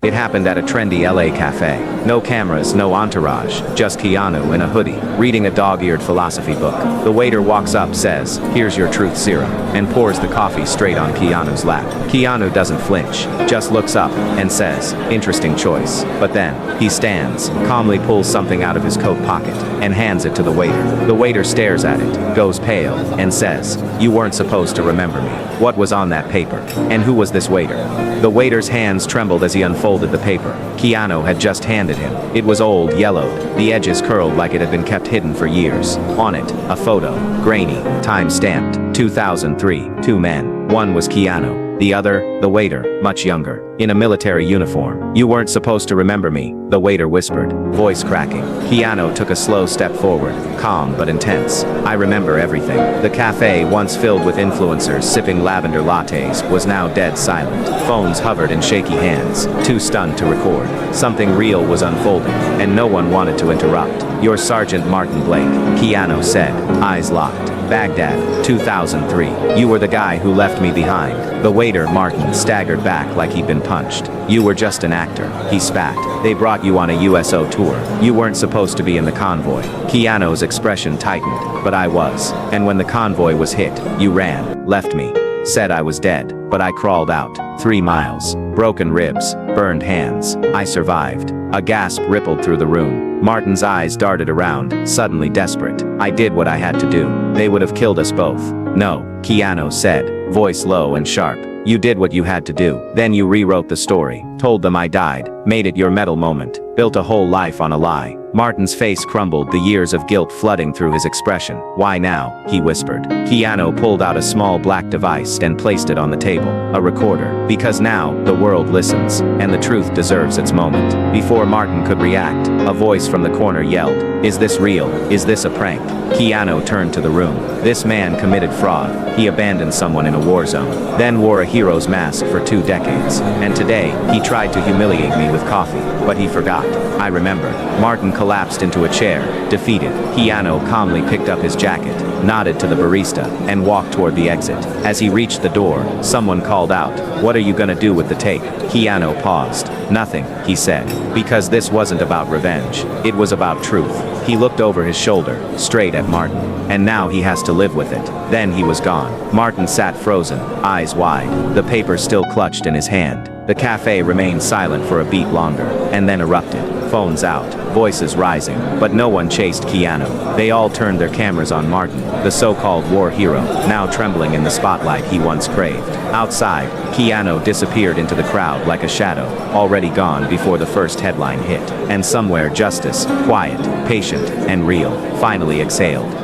It happened at a trendy LA cafe. No cameras, no entourage, just Keanu in a hoodie, reading a dog-eared philosophy book. The waiter walks up, says, "Here's your truth serum," and pours the coffee straight on Keanu's lap. Keanu doesn't flinch, just looks up and says, "Interesting choice." But then, he stands, calmly pulls something out of his coat pocket, and hands it to the waiter. The waiter stares at it, goes pale, and says, "You weren't supposed to remember me." What was on that paper? And who was this waiter? The waiter's hands trembled as he unfolded the paper. Keanu had just handed him. It was old, yellowed, the edges curled like it had been kept hidden for years. On it, a photo, grainy, time-stamped, 2003, two men. One was Keanu, the other, the waiter, much younger, in a military uniform. "You weren't supposed to remember me," the waiter whispered, voice cracking. Keanu took a slow step forward, calm but intense. "I remember everything." The cafe, once filled with influencers sipping lavender lattes, was now dead silent. Phones hovered in shaky hands, too stunned to record. Something real was unfolding, and no one wanted to interrupt. "You're Sergeant Martin Blake," Keanu said, eyes locked. "Baghdad, 2003. You were the guy who left me behind." The waiter, Martin, staggered back like he'd been punched. "You were just an actor," he spat. "They brought you on a USO tour. You weren't supposed to be in the convoy." Keanu's expression tightened. "But I was. And when the convoy was hit, you ran, left me. Said I was dead, but I crawled out. 3 miles. Broken ribs, burned hands. I survived." A gasp rippled through the room. Martin's eyes darted around, suddenly desperate. "I did what I had to do. They would have killed us both." "No," Keanu said, voice low and sharp. "You did what you had to do. Then you rewrote the story, told them I died, made it your medal moment, built a whole life on a lie." Martin's face crumbled, the years of guilt flooding through his expression. "Why now?" he whispered. Keanu pulled out a small black device and placed it on the table. "A recorder. Because now, the world listens, and the truth deserves its moment." Before Martin could react, a voice from the corner yelled, "Is this real? Is this a prank?" Keanu turned to the room. This man committed fraud. He abandoned someone in a war zone, then wore a hero's mask for 2 decades. And today, he tried to humiliate me with coffee. But he forgot. I remember. Martin collapsed into a chair, defeated. Keanu calmly picked up his jacket, nodded to the barista, and walked toward the exit. As he reached the door, someone called out, "What are you gonna do with the tape?" Keanu paused. "Nothing," he said. Because this wasn't about revenge. It was about truth. He looked over his shoulder, straight at Martin. And now he has to live with it. Then he was gone. Martin sat frozen, eyes wide, the paper still clutched in his hand. The cafe remained silent for a beat longer, and then erupted. Phones out, voices rising, but no one chased Keanu. They all turned their cameras on Martin, the so-called war hero, now trembling in the spotlight he once craved. Outside, Keanu disappeared into the crowd like a shadow, already gone before the first headline hit. And somewhere justice, quiet, patient, and real, finally exhaled.